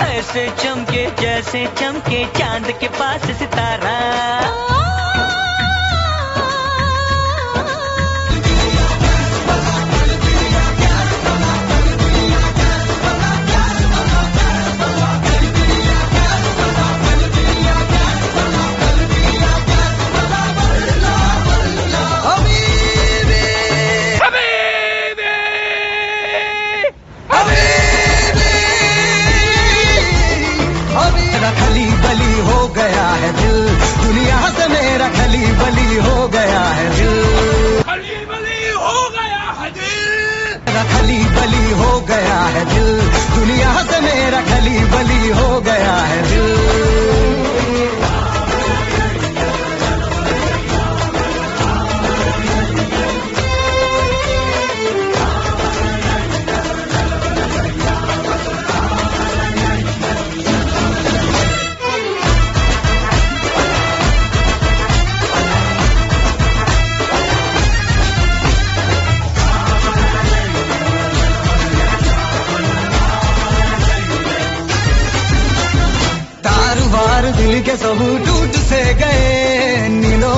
ऐसे चमके जैसे चमके चांद के पास सितारा। खली बली हो गया है दिल, दुनिया से मेरा खली बली हो गया है दिल। खली बली हो गया है दिल, मेरा खली बली हो गया है दिल, दुनिया से मेरा खली बली हो गया है दिल। दिल के सबू टूट से गए नीलो।